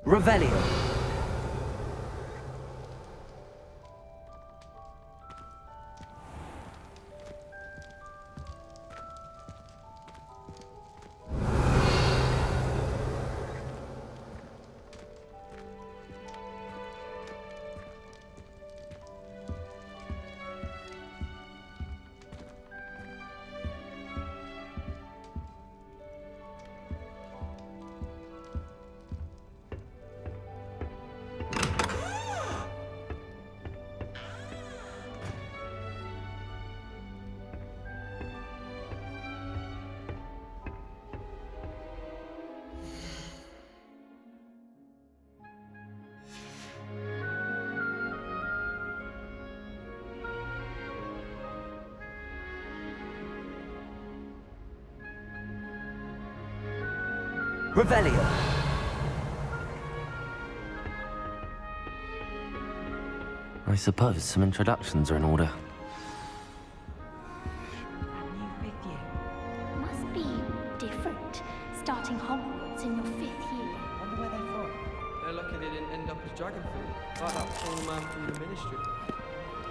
Revelio. Revelio. I suppose some introductions are in order. Must be different, starting Hogwarts in your 5th year. Wonder where they're from. They're lucky they didn't end up as dragon food, like that poor man from the ministry.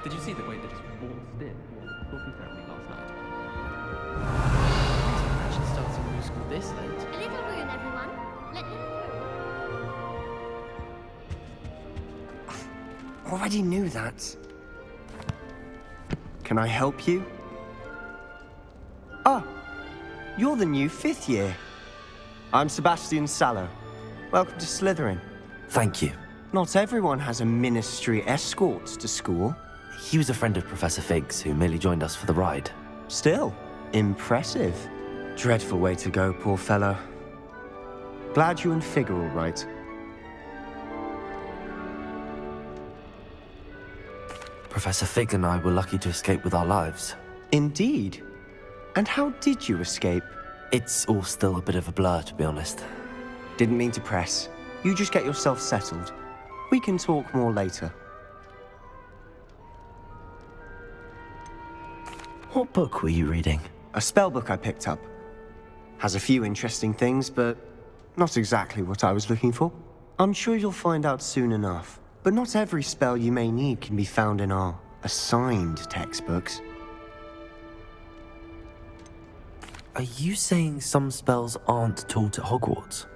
Did you see the way that he waltzed in? Talking ceremony last night. I should start some new school this late. A little room, everyone. Let him through. Already knew that. Can I help you? Ah, you're the new 5th year. I'm Sebastian Sallow. Welcome to Slytherin. Thank you. Not everyone has a ministry escort to school. He was a friend of Professor Fig's who merely joined us for the ride. Still, impressive. Dreadful way to go, poor fellow. Glad you and Fig are all right. Professor Fig and I were lucky to escape with our lives. Indeed. And how did you escape? It's all still a bit of a blur, to be honest. Didn't mean to press. You just get yourself settled. We can talk more later. What book were you reading? A spell book I picked up. Has a few interesting things, but not exactly what I was looking for. I'm sure you'll find out soon enough. But not every spell you may need can be found in our assigned textbooks. Are you saying some spells aren't taught at Hogwarts?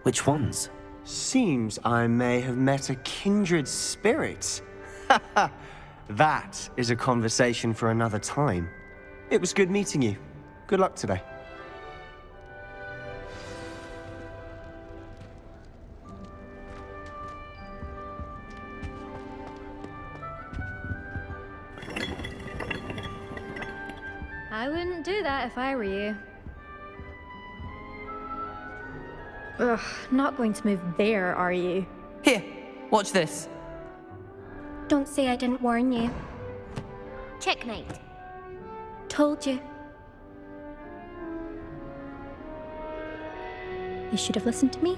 Which ones? Seems I may have met a kindred spirit. That is a conversation for another time. It was good meeting you. Good luck today. I wouldn't do that if I were you. Ugh, not going to move there, are you? Here, watch this. Don't say I didn't warn you. Checkmate. Told you. You should have listened to me.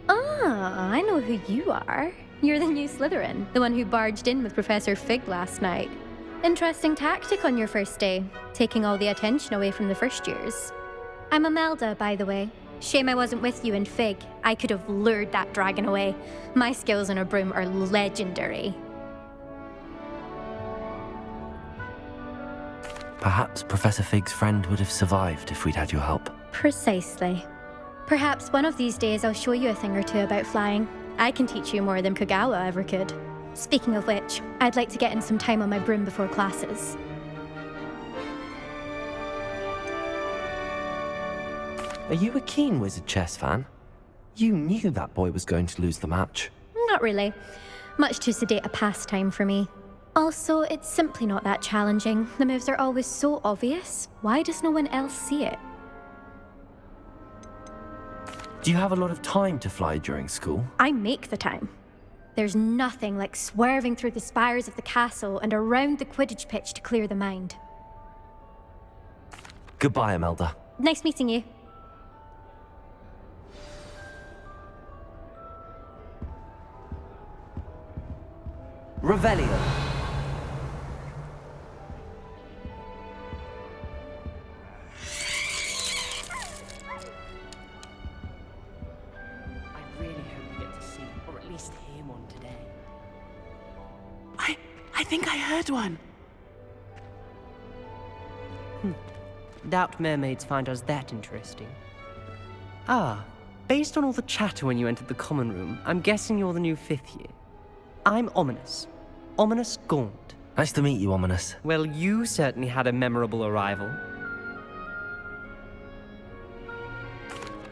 Ah, I know who you are. You're the new Slytherin, the one who barged in with Professor Fig last night. Interesting tactic on your first day, taking all the attention away from the first years. I'm Imelda, by the way. Shame I wasn't with you in Fig. I could have lured that dragon away. My skills on a broom are legendary. Perhaps Professor Fig's friend would have survived if we'd had your help. Precisely. Perhaps one of these days I'll show you a thing or two about flying. I can teach you more than Kogawa ever could. Speaking of which, I'd like to get in some time on my broom before classes. Are you a keen Wizard chess fan? You knew that boy was going to lose the match. Not really. Much too sedate a pastime for me. Also, it's simply not that challenging. The moves are always so obvious. Why does no one else see it? Do you have a lot of time to fly during school? I make the time. There's nothing like swerving through the spires of the castle and around the Quidditch pitch to clear the mind. Goodbye, Imelda. Nice meeting you. Revelio. I really hope think I heard one. Doubt mermaids find us that interesting. Ah, based on all the chatter when you entered the common room, I'm guessing you're the new 5th year. I'm Ominous. Ominous Gaunt. Nice to meet you, Ominous. Well, you certainly had a memorable arrival.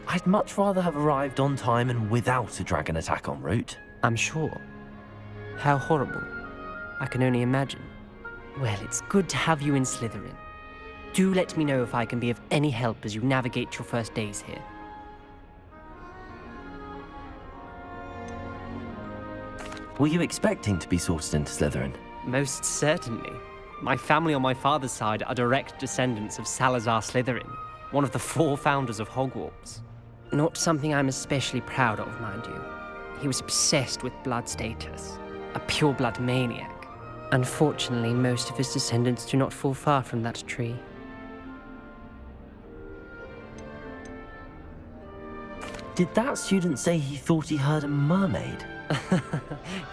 I'd much rather have arrived on time and without a dragon attack en route. I'm sure. How horrible. I can only imagine. Well, it's good to have you in Slytherin. Do let me know if I can be of any help as you navigate your first days here. Were you expecting to be sorted into Slytherin? Most certainly. My family on my father's side are direct descendants of Salazar Slytherin, one of the 4 founders of Hogwarts. Not something I'm especially proud of, mind you. He was obsessed with blood status, a pure-blood maniac. Unfortunately, most of his descendants do not fall far from that tree. Did that student say he thought he heard a mermaid?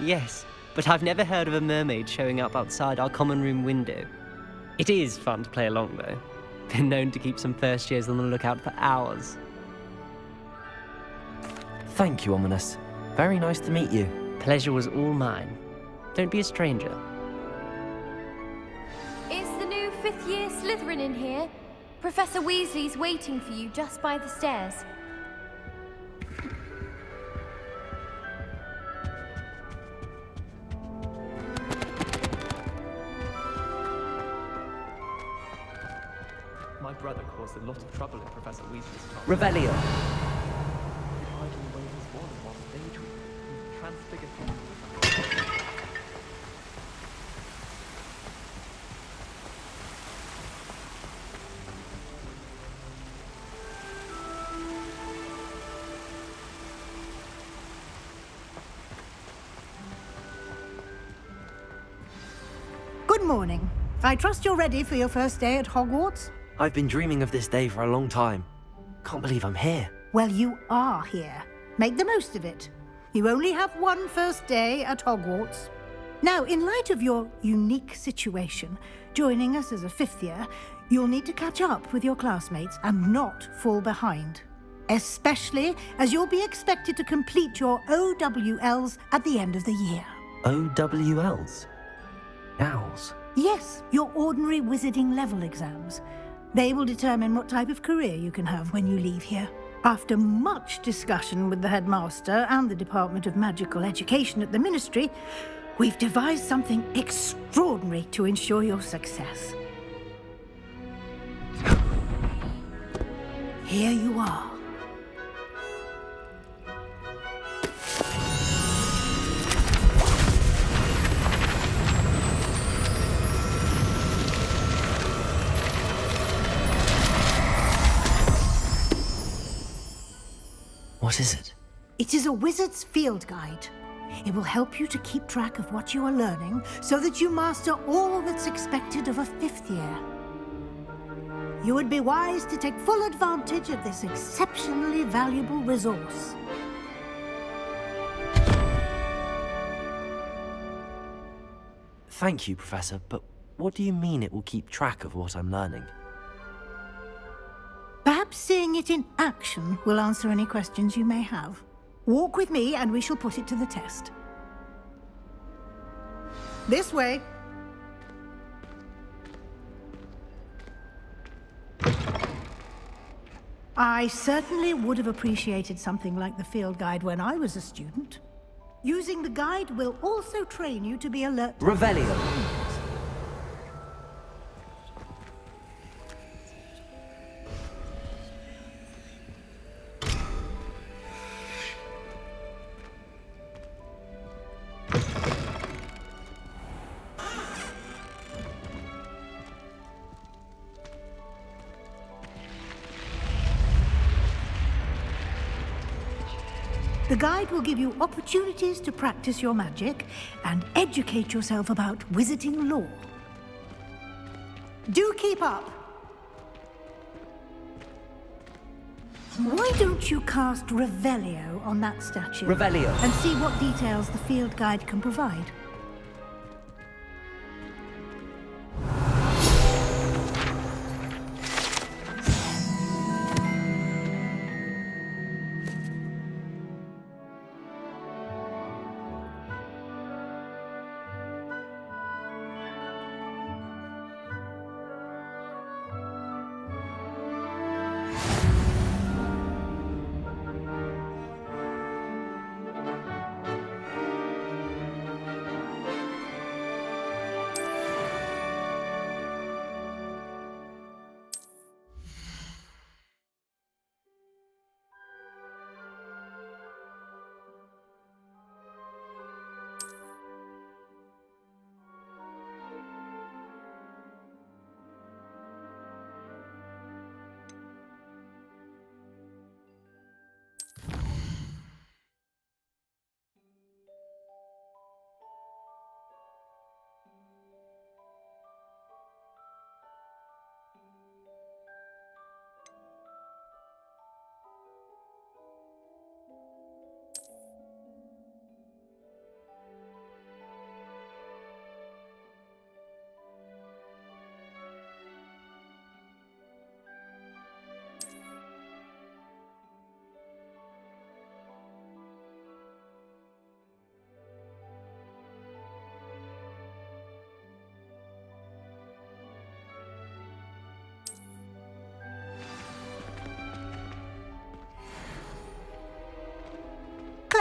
Yes, but I've never heard of a mermaid showing up outside our common room window. It is fun to play along, though. Been known to keep some first years on the lookout for hours. Thank you, Ominous. Very nice to meet you. Pleasure was all mine. Don't be a stranger. Is the new 5th year Slytherin in here? Professor Weasley's waiting for you just by the stairs. My brother caused a lot of trouble in Professor Weasley's class. Revelio. He hiding away his wand while daydreaming. He transfigured him. Good morning. I trust you're ready for your first day at Hogwarts? I've been dreaming of this day for a long time. Can't believe I'm here. Well, you are here. Make the most of it. You only have one first day at Hogwarts. Now, in light of your unique situation, joining us as a 5th year, you'll need to catch up with your classmates and not fall behind. Especially as you'll be expected to complete your OWLs at the end of the year. OWLs? Owls? Yes, your ordinary wizarding level exams. They will determine what type of career you can have when you leave here. After much discussion with the headmaster and the Department of Magical Education at the Ministry, we've devised something extraordinary to ensure your success. Here you are. What is it? It is a wizard's field guide. It will help you to keep track of what you are learning so that you master all that's expected of a 5th year. You would be wise to take full advantage of this exceptionally valuable resource. Thank you, Professor, but what do you mean it will keep track of what I'm learning? Perhaps seeing it in action will answer any questions you may have. Walk with me and we shall put it to the test. This way. I certainly would have appreciated something like the field guide when I was a student. Using the guide will also train you to be alert. Revelio. The guide will give you opportunities to practice your magic and educate yourself about wizarding lore. Do keep up! Why don't you cast Revelio on that statue? Revelio. And see what details the field guide can provide.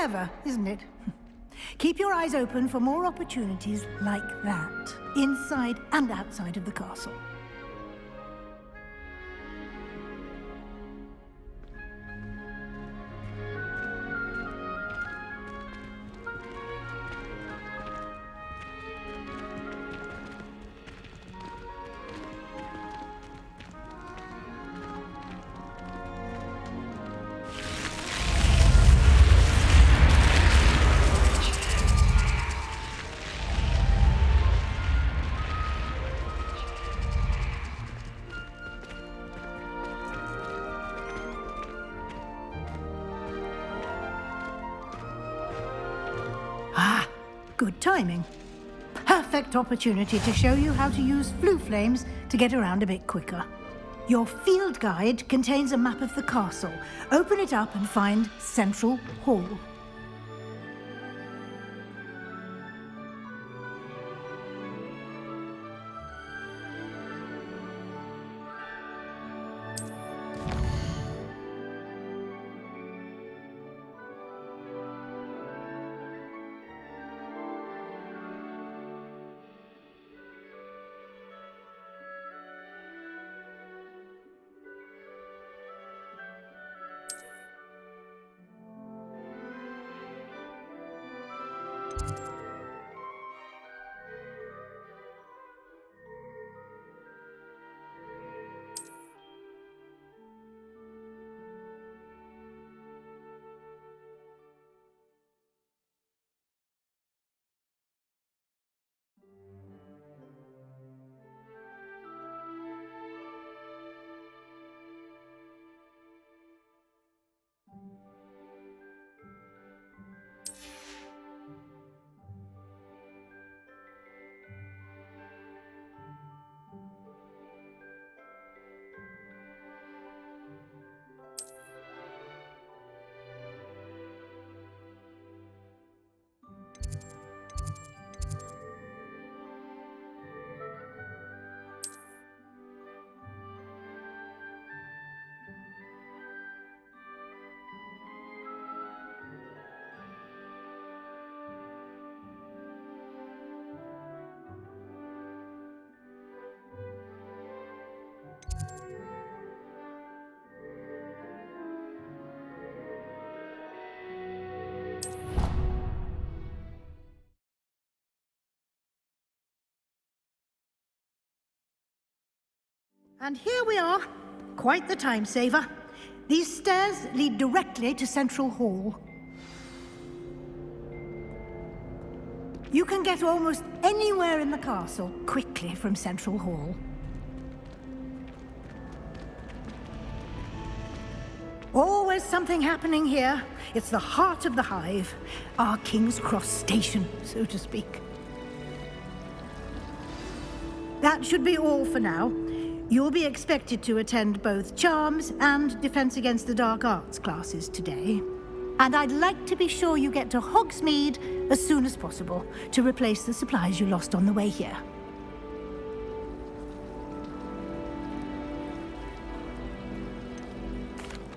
Clever, isn't it? Keep your eyes open for more opportunities like that, inside and outside of the castle. Good timing. Perfect opportunity to show you how to use flue flames to get around a bit quicker. Your field guide contains a map of the castle. Open it up and find Central Hall. And here we are. Quite the time saver. These stairs lead directly to Central Hall. You can get almost anywhere in the castle quickly from Central Hall. Always something happening here. It's the heart of the hive, our King's Cross station, so to speak. That should be all for now. You'll be expected to attend both Charms and Defense Against the Dark Arts classes today. And I'd like to be sure you get to Hogsmeade as soon as possible to replace the supplies you lost on the way here.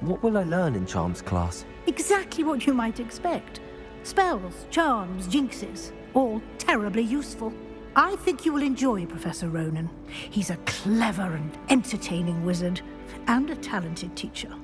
What will I learn in Charms class? Exactly what you might expect. Spells, charms, jinxes, all terribly useful. I think you will enjoy Professor Ronan. He's a clever and entertaining wizard, and a talented teacher.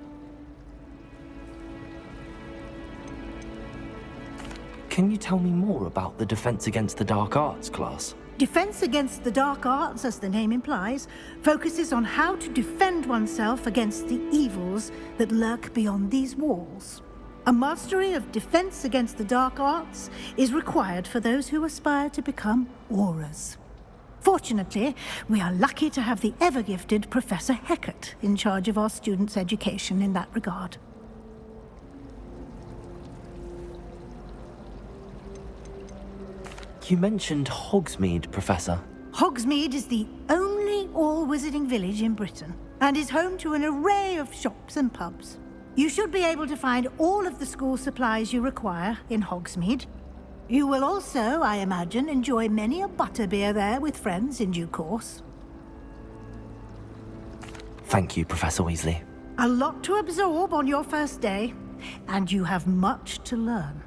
Can you tell me more about the Defense Against the Dark Arts class? Defense Against the Dark Arts, as the name implies, focuses on how to defend oneself against the evils that lurk beyond these walls. A mastery of Defense Against the Dark Arts is required for those who aspire to become Aurors. Fortunately, we are lucky to have the ever-gifted Professor Hecat in charge of our students' education in that regard. You mentioned Hogsmeade, Professor. Hogsmeade is the only all-wizarding village in Britain, and is home to an array of shops and pubs. You should be able to find all of the school supplies you require in Hogsmeade. You will also, I imagine, enjoy many a butterbeer there with friends in due course. Thank you, Professor Weasley. A lot to absorb on your first day, and you have much to learn.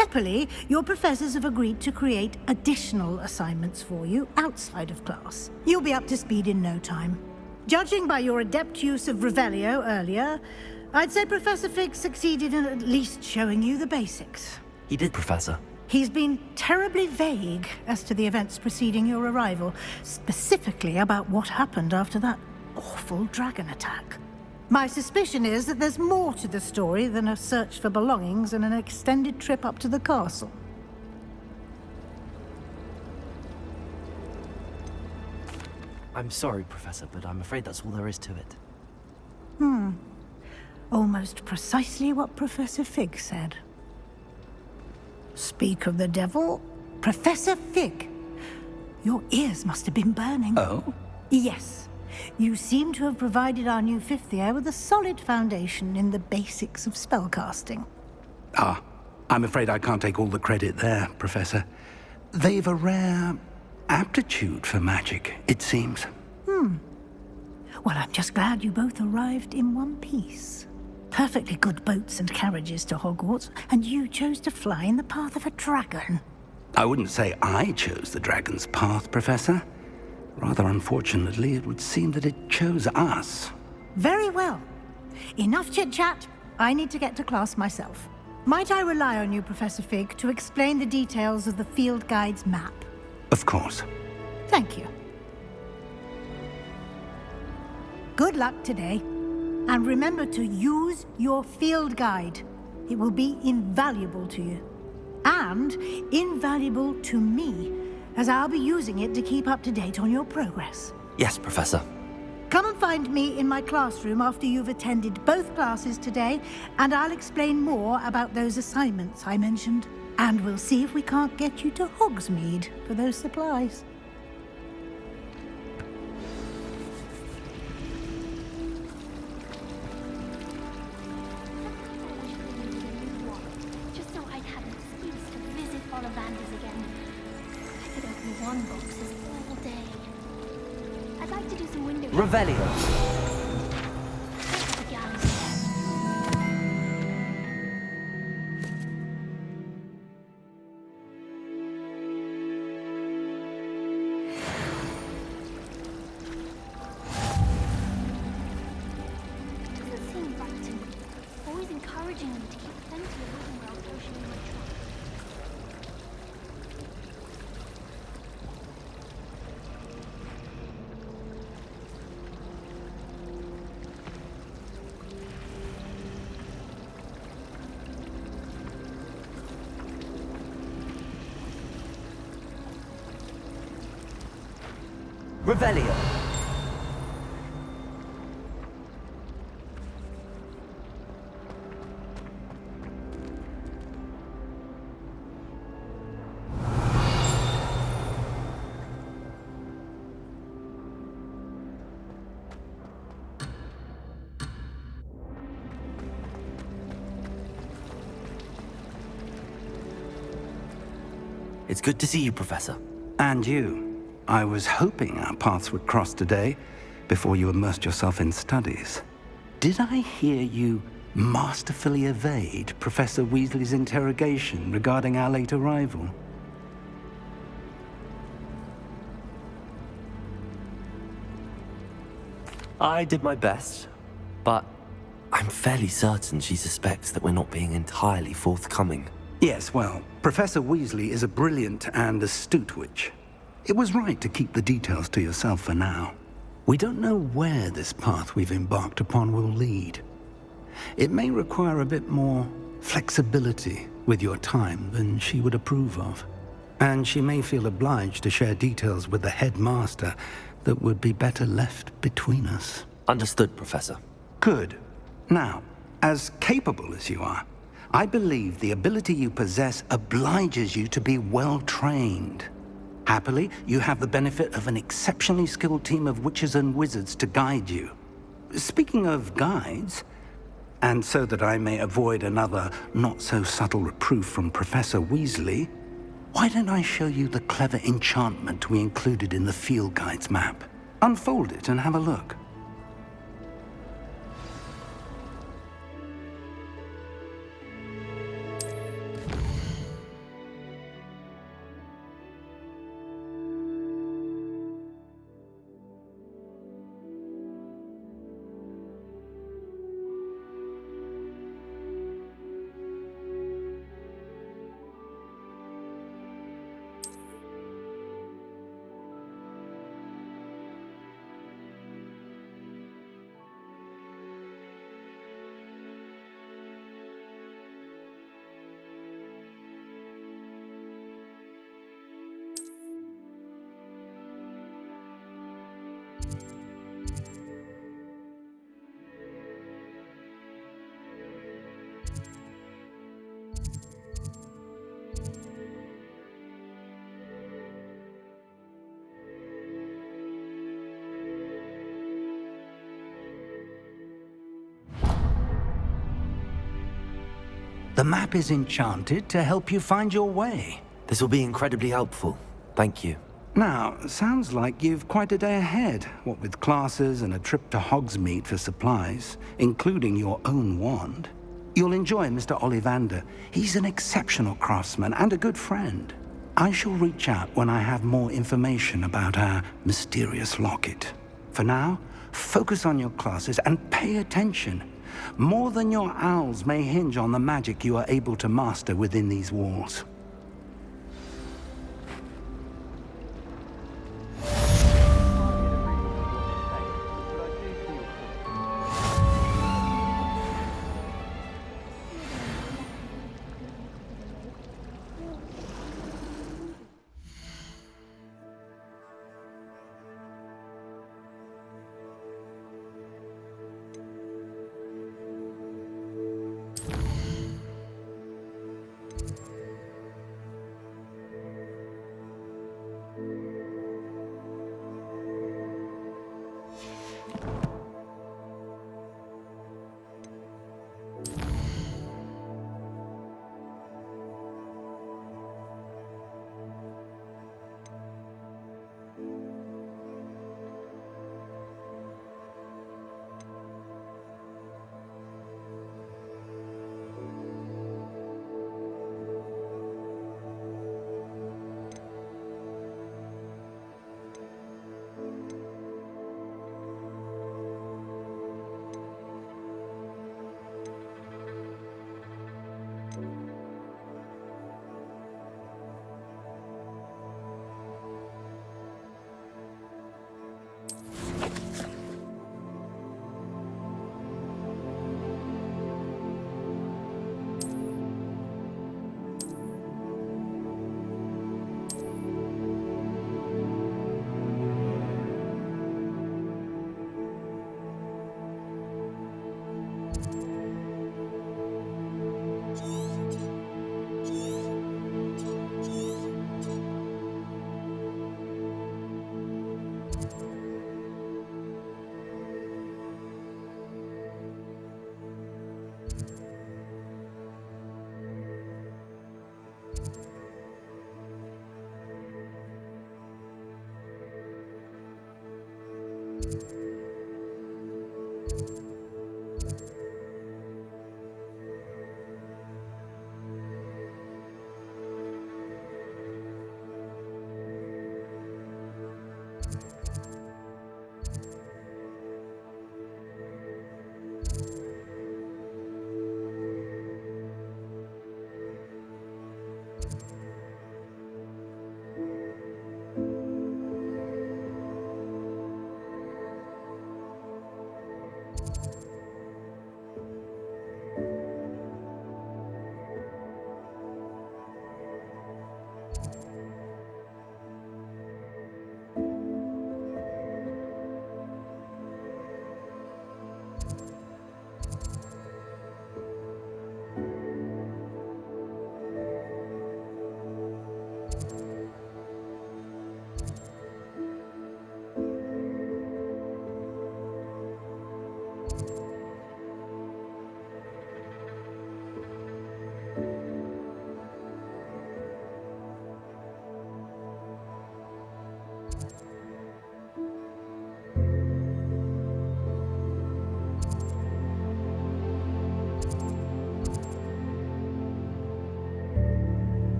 Happily, your professors have agreed to create additional assignments for you outside of class. You'll be up to speed in no time. Judging by your adept use of Revelio earlier, I'd say Professor Fig succeeded in at least showing you the basics. He did, Professor. He's been terribly vague as to the events preceding your arrival, specifically about what happened after that awful dragon attack. My suspicion is that there's more to the story than a search for belongings and an extended trip up to the castle. I'm sorry, Professor, but I'm afraid that's all there is to it. Almost precisely what Professor Fig said. Speak of the devil, Professor Fig. Your ears must have been burning. Oh? Yes. You seem to have provided our new fifth year with a solid foundation in the basics of spellcasting. Ah, I'm afraid I can't take all the credit there, Professor. They've a rare aptitude for magic, it seems. Well, I'm just glad you both arrived in one piece. Perfectly good boats and carriages to Hogwarts, and you chose to fly in the path of a dragon. I wouldn't say I chose the dragon's path, Professor. Rather unfortunately, it would seem that it chose us. Very well. Enough chit-chat. I need to get to class myself. Might I rely on you, Professor Fig, to explain the details of the field guide's map? Of course. Thank you. Good luck today. And remember to use your field guide. It will be invaluable to you. And invaluable to me, as I'll be using it to keep up to date on your progress. Yes, Professor. Come and find me in my classroom after you've attended both classes today, and I'll explain more about those assignments I mentioned. And we'll see if we can't get you to Hogsmeade for those supplies. Just so I'd have an excuse to visit Ollivanders again. I could open one boxes all day. I'd like to do some window Revelio. the gallery. Doesn't seem right to me. Always encouraging me to keep plenty of Ravenwell potion in my trunk. Revelio. It's good to see you, Professor. And you. I was hoping our paths would cross today, before you immersed yourself in studies. Did I hear you masterfully evade Professor Weasley's interrogation regarding our late arrival? I did my best, but I'm fairly certain she suspects that we're not being entirely forthcoming. Yes, well, Professor Weasley is a brilliant and astute witch. It was right to keep the details to yourself for now. We don't know where this path we've embarked upon will lead. It may require a bit more flexibility with your time than she would approve of. And she may feel obliged to share details with the headmaster that would be better left between us. Understood, Professor. Good. Now, as capable as you are, I believe the ability you possess obliges you to be well-trained. Happily, you have the benefit of an exceptionally skilled team of witches and wizards to guide you. Speaking of guides, and so that I may avoid another not-so-subtle reproof from Professor Weasley, why don't I show you the clever enchantment we included in the field guide's map? Unfold it and have a look. The map is enchanted to help you find your way. This will be incredibly helpful. Thank you. Now, sounds like you've quite a day ahead, what with classes and a trip to Hogsmeade for supplies, including your own wand. You'll enjoy Mr. Ollivander. He's an exceptional craftsman and a good friend. I shall reach out when I have more information about our mysterious locket. For now, focus on your classes and pay attention. More than your owls may hinge on the magic you are able to master within these walls.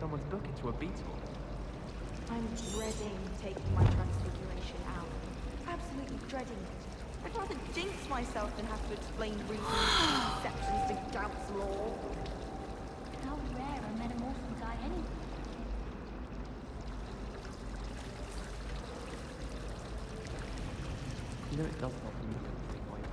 someone's book into a beetle. I'm dreading taking my transfiguration out. Absolutely dreading it. I'd rather jinx myself than have to explain reasons and exceptions to Gaunt's law. How rare a metamorpho die anyway? You know it does not mean anything like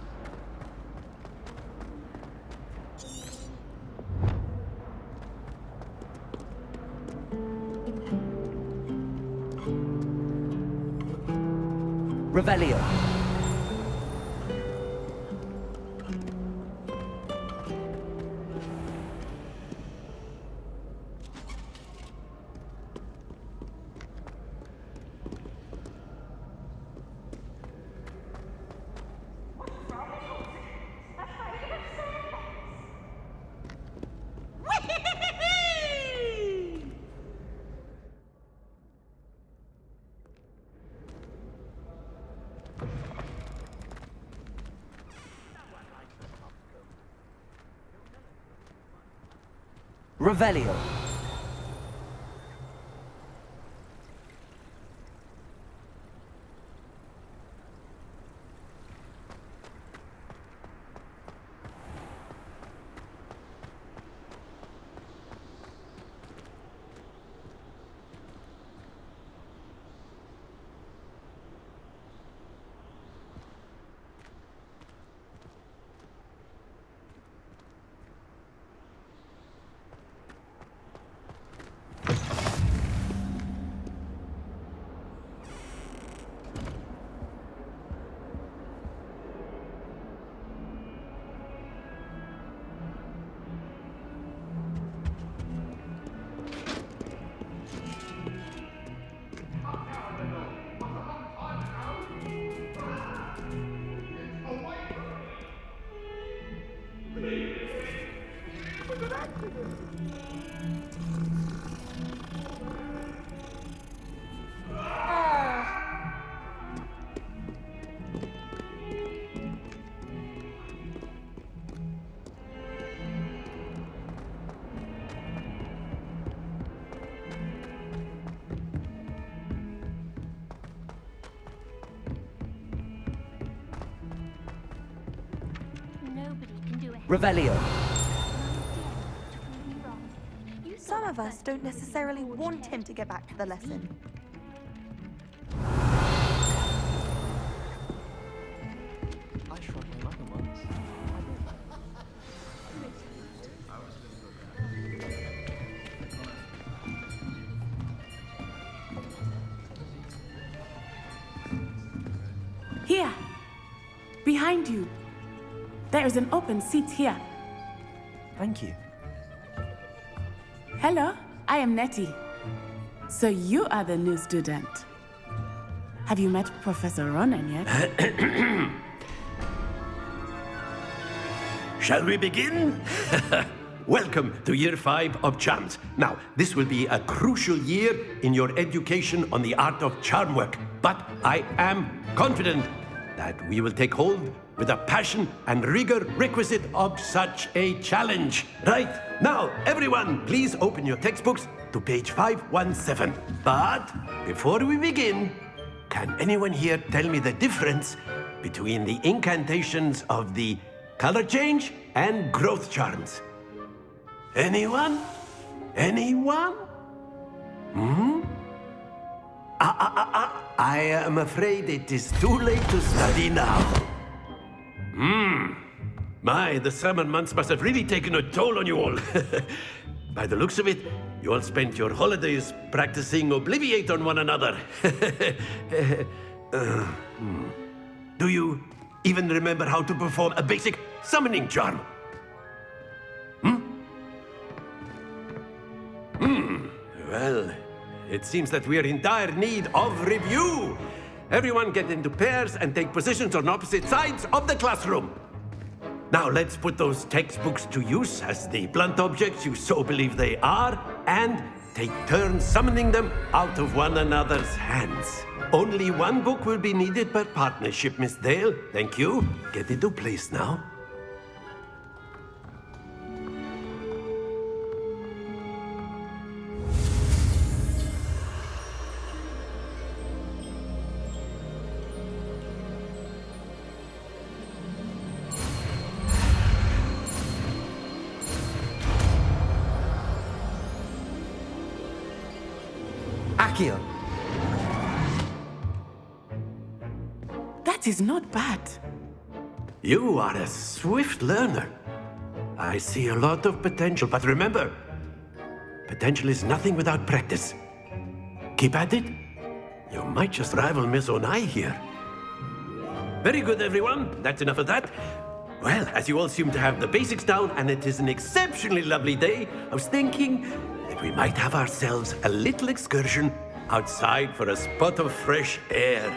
Revelio. Revelio. Revelio. Some of us don't necessarily want him to get back to the lesson. I shrugged my mother once. Here! Behind you! There is an open seat here. Thank you. Hello, I am Nettie. So you are the new student. Have you met Professor Ronan yet? Shall we begin? Welcome to Year 5 of Charms. Now, this will be a crucial year in your education on the art of charm work, but I am confident that we will take hold with the passion and rigor requisite of such a challenge. Right, now, everyone, please open your textbooks to page 517. But before we begin, can anyone here tell me the difference between the incantations of the color change and growth charms? Anyone? Anyone? I am afraid it is too late to study now. My, the summer months must have really taken a toll on you all. By the looks of it, you all spent your holidays practicing Obliviate on one another. Do you even remember how to perform a basic summoning charm? Well, it seems that we are in dire need of review. Everyone get into pairs and take positions on opposite sides of the classroom. Now let's put those textbooks to use as the blunt objects you so believe they are, and take turns summoning them out of one another's hands. Only one book will be needed per partnership, Miss Dale. Thank you. Get into place now. Accio! That is not bad. You are a swift learner. I see a lot of potential, but remember, potential is nothing without practice. Keep at it. You might just rival Miss Onai here. Very good, everyone. That's enough of that. Well, as you all seem to have the basics down, and it is an exceptionally lovely day, I was thinking that we might have ourselves a little excursion outside for a spot of fresh air.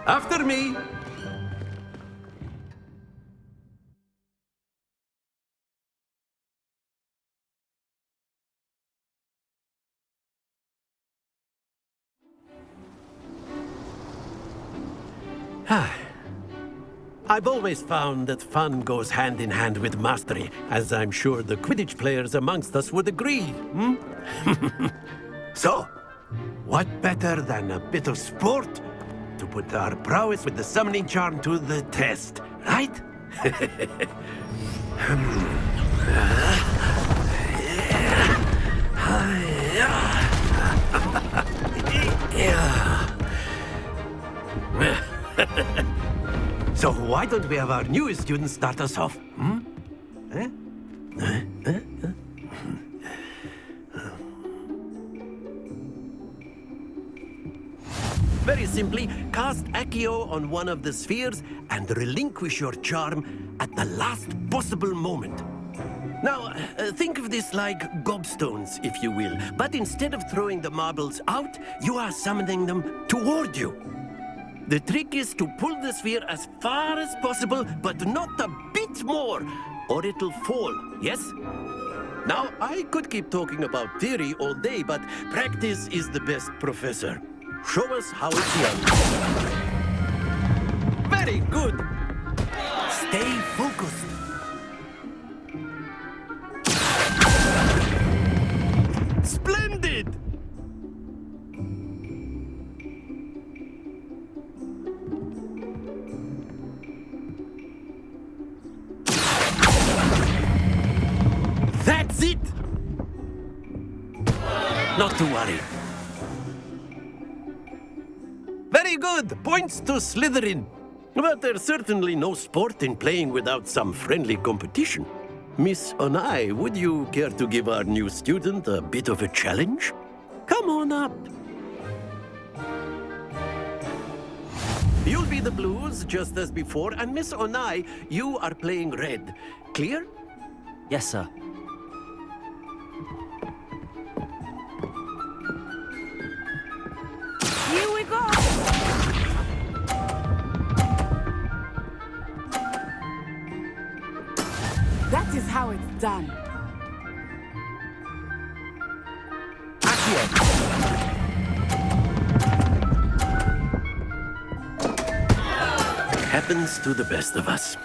After me. I've always found that fun goes hand in hand with mastery, as I'm sure the Quidditch players amongst us would agree, So, what better than a bit of sport to put our prowess with the summoning charm to the test, right? So why don't we have our newest student start us off? Very simply, cast Accio on one of the spheres and relinquish your charm at the last possible moment. Now, think of this like gobstones, if you will, but instead of throwing the marbles out, you are summoning them toward you. The trick is to pull the sphere as far as possible, but not a bit more, or it'll fall, yes? Now, I could keep talking about theory all day, but practice is the best professor. Show us how it's done. Very good. Stay focused. Splendid! That's it! Not to worry. Very good! Points to Slytherin. But there's certainly no sport in playing without some friendly competition. Miss Onai, would you care to give our new student a bit of a challenge? Come on up. You'll be the blues, just as before, and Miss Onai, you are playing red. Clear? Yes, sir. Here we go! That is how it's done. Happens to the best of us.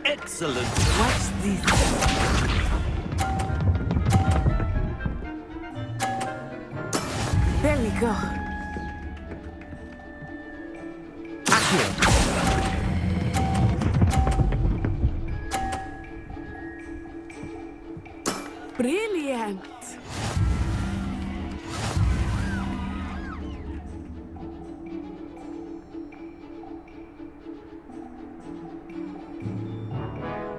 Excellent. Watch this. There we go. Brilliant.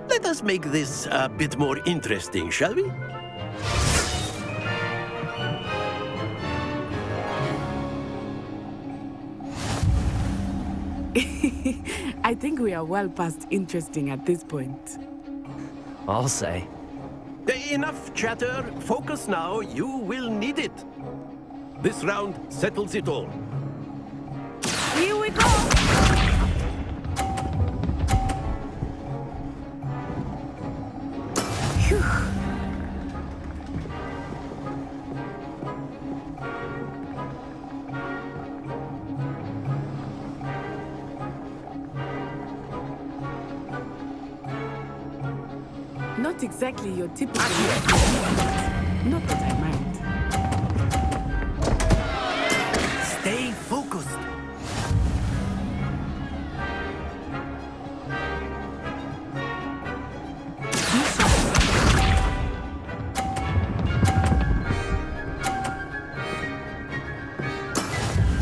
Let us make this a bit more interesting, shall we? I think we are well past interesting at this point. I'll say. Enough chatter. Focus now. You will need it. This round settles it all. Here we go! Phew. not exactly your typical... Not that I mind. Stay focused.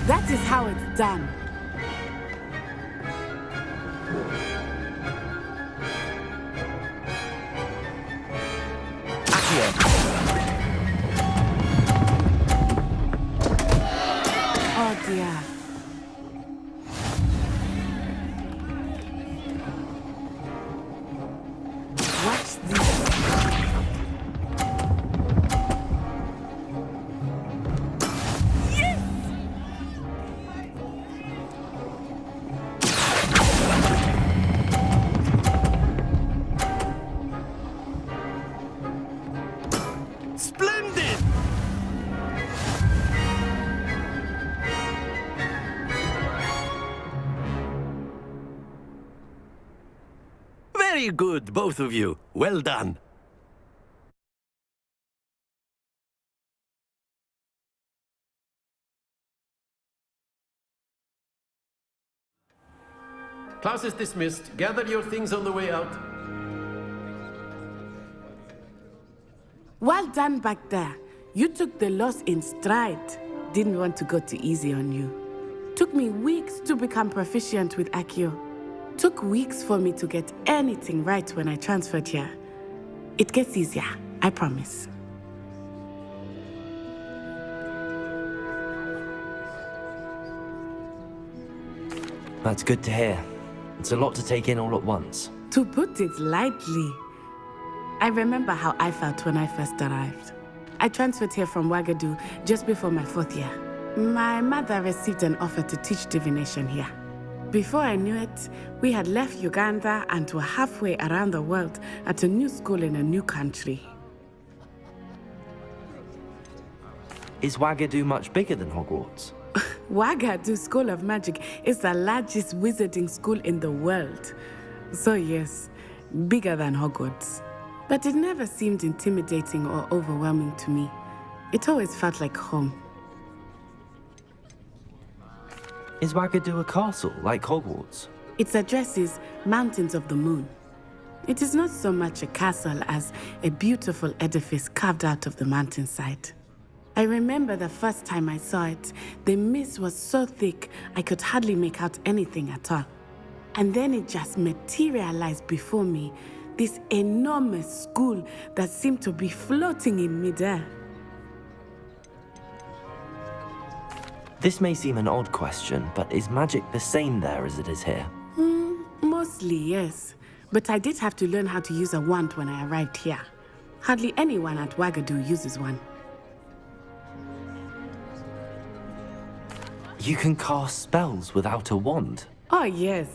That is how it's done. Oh dear. Watch this. Splendid! Very good, both of you. Well done. Class is dismissed. Gather your things on the way out. Well done back there. You took the loss in stride. Didn't want to go too easy on you. Took me weeks to become proficient with Accio. Took weeks for me to get anything right when I transferred here. It gets easier, I promise. That's good to hear. It's a lot to take in all at once. To put it lightly, I remember how I felt when I first arrived. I transferred here from Wagadu just before my 4th year. My mother received an offer to teach divination here. Before I knew it, we had left Uganda and were halfway around the world at a new school in a new country. Is Wagadu much bigger than Hogwarts? Wagadu School of Magic is the largest wizarding school in the world. So yes, bigger than Hogwarts. But it never seemed intimidating or overwhelming to me. It always felt like home. Is Wagadu a castle, like Hogwarts? Its address is Mountains of the Moon. It is not so much a castle as a beautiful edifice carved out of the mountainside. I remember the first time I saw it, the mist was so thick I could hardly make out anything at all. And then it just materialized before me, this enormous school that seemed to be floating in midair. This may seem an odd question, but is magic the same there as it is here? Mostly, yes. But I did have to learn how to use a wand when I arrived here. Hardly anyone at Wagadu uses one. You can cast spells without a wand? Oh, yes.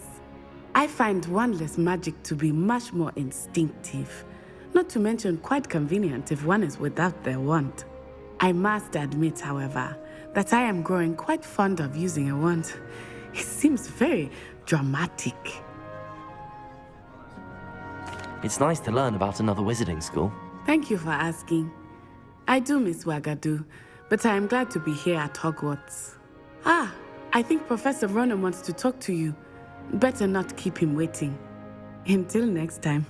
I find wandless magic to be much more instinctive. Not to mention quite convenient if one is without their wand. I must admit, however, that I am growing quite fond of using a wand. It seems very dramatic. It's nice to learn about another wizarding school. Thank you for asking. I do miss Wagadu, but I am glad to be here at Hogwarts. Ah, I think Professor Ronan wants to talk to you. Better not keep him waiting. Until next time.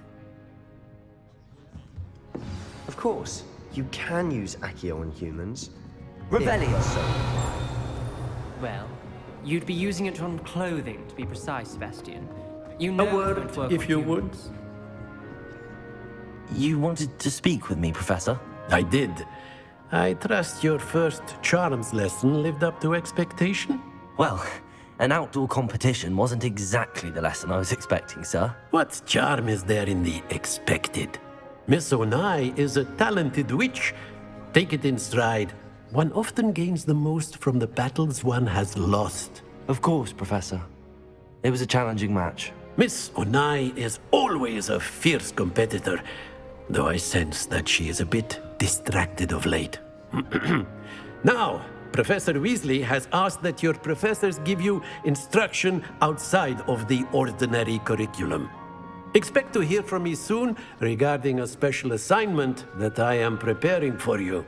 Of course, you can use Accio on humans. Rebellion. Well, you'd be using it on clothing, to be precise, Sebastian. You know A word, if you would. You wanted to speak with me, Professor? I did. I trust your first charms lesson lived up to expectation? Well, an outdoor competition wasn't exactly the lesson I was expecting, sir. What charm is there in the expected? Miss Onai is a talented witch. Take it in stride. One often gains the most from the battles one has lost. Of course, Professor. It was a challenging match. Miss Onai is always a fierce competitor, though I sense that she is a bit distracted of late. Now, Professor Weasley has asked that your professors give you instruction outside of the ordinary curriculum. Expect to hear from me soon regarding a special assignment that I am preparing for you.